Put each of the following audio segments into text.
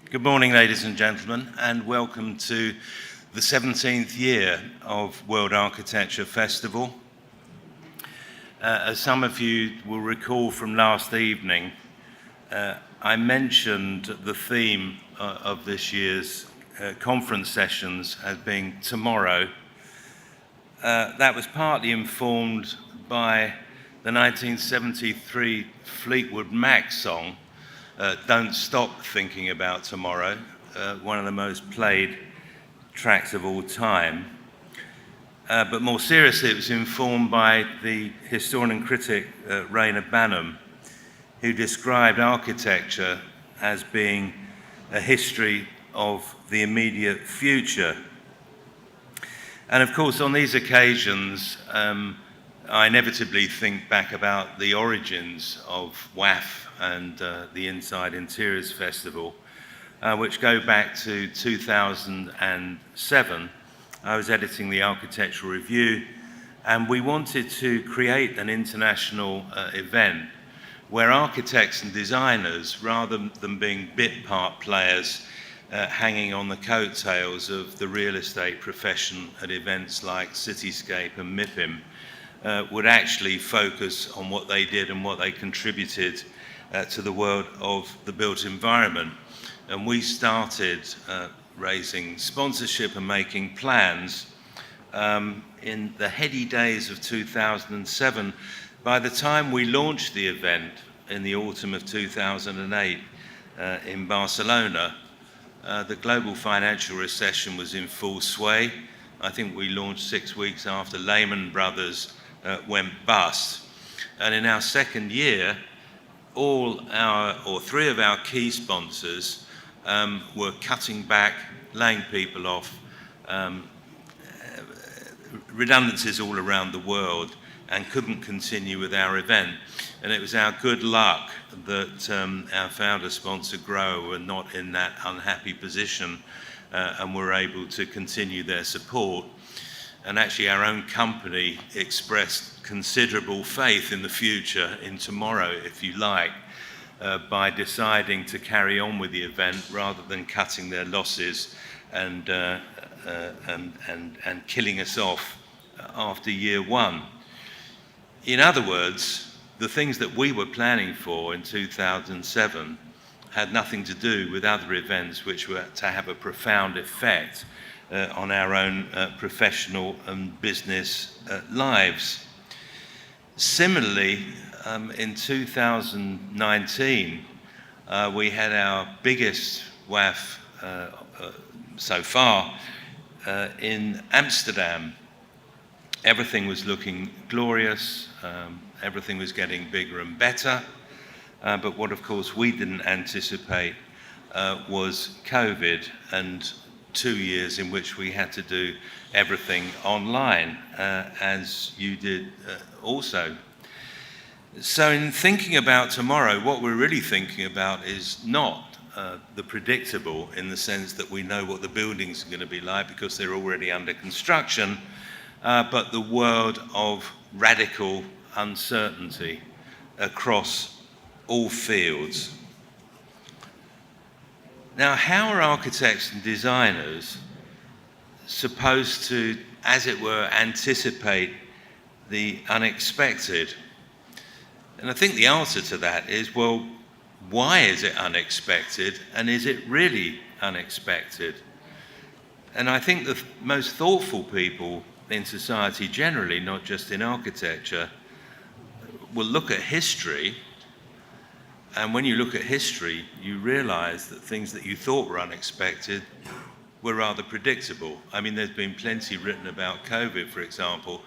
Good morning, ladies and gentlemen, and welcome to the 17th year of World Architecture Festival. As some of you will recall from last evening, I mentioned the theme of this year's conference sessions as being tomorrow. That was partly informed by the 1973 Fleetwood Mac song, Don't Stop Thinking About Tomorrow, one of the most played tracks of all time. But more seriously, it was informed by the historian and critic Rayner Banham, who described architecture as being a history of the immediate future. And of course, on these occasions, I inevitably think back about the origins of WAF and the Inside Interiors Festival, which go back to 2007. I was editing the Architectural Review, and we wanted to create an international event where architects and designers, rather than being bit part players hanging on the coattails of the real estate profession at events like Cityscape and MIPIM, would actually focus on what they did and what they contributed to the world of the built environment. And we started raising sponsorship and making plans in the heady days of 2007. By the time we launched the event in the autumn of 2008 in Barcelona, the global financial recession was in full sway. I think we launched 6 weeks after Lehman Brothers went bust. And in our second year, three of our key sponsors were cutting back, laying people off, redundancies all around the world, and couldn't continue with our event. And it was our good luck that our founder sponsor Grow were not in that unhappy position and were able to continue their support. And actually our own company expressed considerable faith in the future, in tomorrow, if you like, by deciding to carry on with the event rather than cutting their losses and killing us off after year one. In other words, the things that we were planning for in 2007 had nothing to do with other events which were to have a profound effect on our own professional and business lives. Similarly, in 2019, we had our biggest WAF so far in Amsterdam. Everything was looking glorious, everything was getting bigger and better, but what of course we didn't anticipate was COVID and 2 years in which we had to do everything online, as you did also. So in thinking about tomorrow, what we're really thinking about is not the predictable, in the sense that we know what the buildings are going to be like because they're already under construction, but the world of radical uncertainty across all fields. Now, how are architects and designers supposed to, as it were, anticipate the unexpected? And I think the answer to that is, well, why is it unexpected, and is it really unexpected? And I think the most thoughtful people in society generally, not just in architecture, will look at history. And when you look at history, you realize that things that you thought were unexpected were rather predictable. I mean, there's been plenty written about COVID, for example.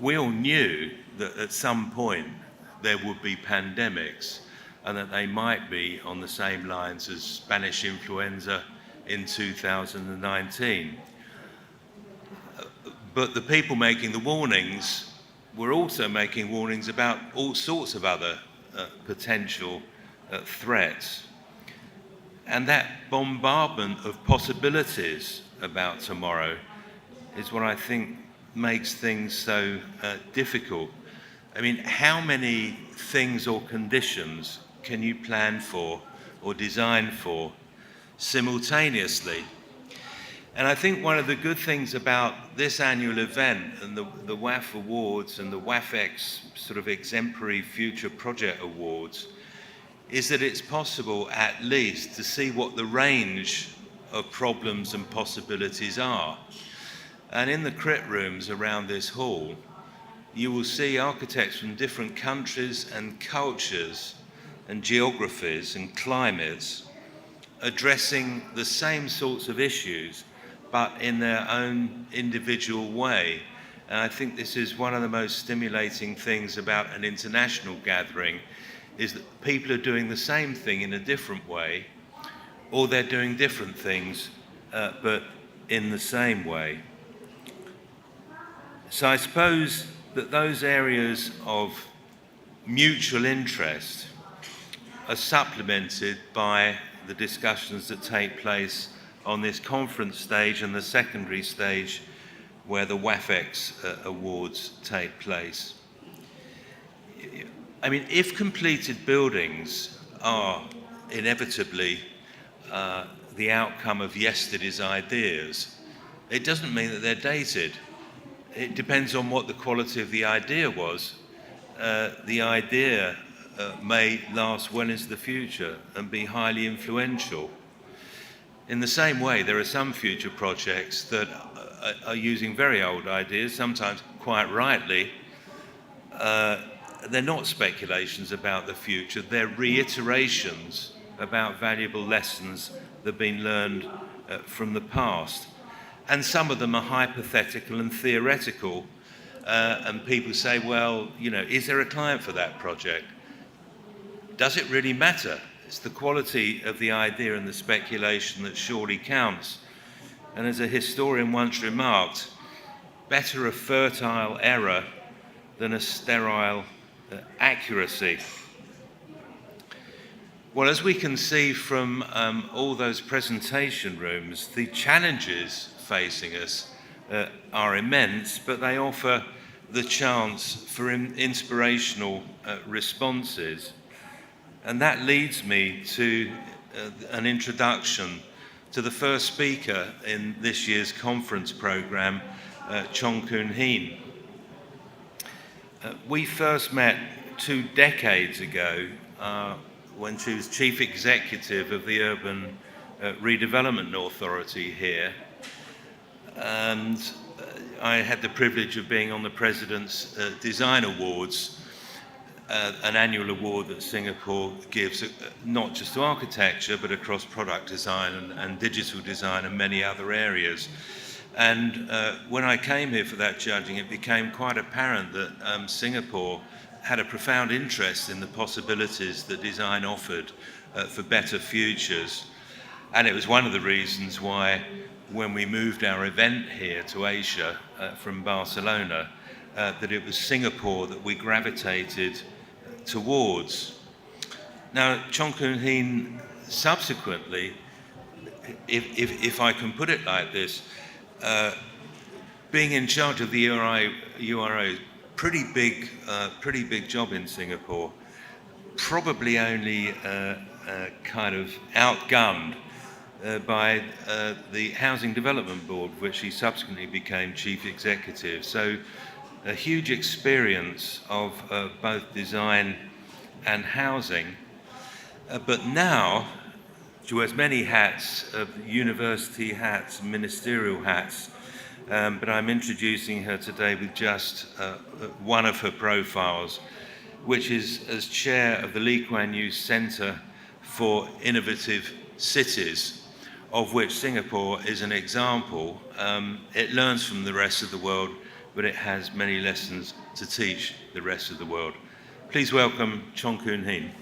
We all knew that at some point there would be pandemics, and that they might be on the same lines as Spanish influenza in 2019. But the people making the warnings were also making warnings about all sorts of other potential threats. And that bombardment of possibilities about tomorrow is what I think makes things so difficult. I mean, how many things or conditions can you plan for or design for simultaneously. And I think one of the good things about this annual event and the WAF Awards and the WAFX sort of Exemplary Future Project Awards is that it's possible at least to see what the range of problems and possibilities are. And in the crit rooms around this hall, you will see architects from different countries and cultures and geographies and climates addressing the same sorts of issues, but in their own individual way. And I think this is one of the most stimulating things about an international gathering, is that people are doing the same thing in a different way, or they're doing different things, but in the same way. So I suppose that those areas of mutual interest are supplemented by the discussions that take place on this conference stage and the secondary stage where the WAFX awards take place. I mean, if completed buildings are inevitably the outcome of yesterday's ideas, it doesn't mean that they're dated. It depends on what the quality of the idea was. The idea may last well into the future and be highly influential. In the same way, there are some future projects that are using very old ideas, sometimes quite rightly. They're not speculations about the future, they're reiterations about valuable lessons that have been learned from the past. And some of them are hypothetical and theoretical, and people say, well, you know, is there a client for that project? Does it really matter? It's the quality of the idea and the speculation that surely counts. And as a historian once remarked, better a fertile error than a sterile accuracy. Well, as we can see from all those presentation rooms, the challenges facing us are immense, but they offer the chance for inspirational responses. And that leads me to an introduction to the first speaker in this year's conference programme, Chong Koon Heen. We first met 2 decades ago when she was Chief Executive of the Urban Redevelopment Authority here. And I had the privilege of being on the President's Design Awards, an annual award that Singapore gives not just to architecture but across product design and digital design and many other areas. And when I came here for that judging, it became quite apparent that Singapore had a profound interest in the possibilities that design offered for better futures. And it was one of the reasons why, when we moved our event here to Asia from Barcelona, that it was Singapore that we gravitated towards. Now, Chong Koon Heen subsequently, if I can put it like this, being in charge of the URO, pretty big job in Singapore, probably only kind of outgunned by the Housing Development Board, which he subsequently became chief executive. So a huge experience of both design and housing. But now, she wears many hats, university hats, ministerial hats, but I'm introducing her today with just one of her profiles, which is as chair of the Lee Kuan Yew Centre for Innovative Cities, of which Singapore is an example. It learns from the rest of the world, but it has many lessons to teach the rest of the world. Please welcome Chong Koon Heen.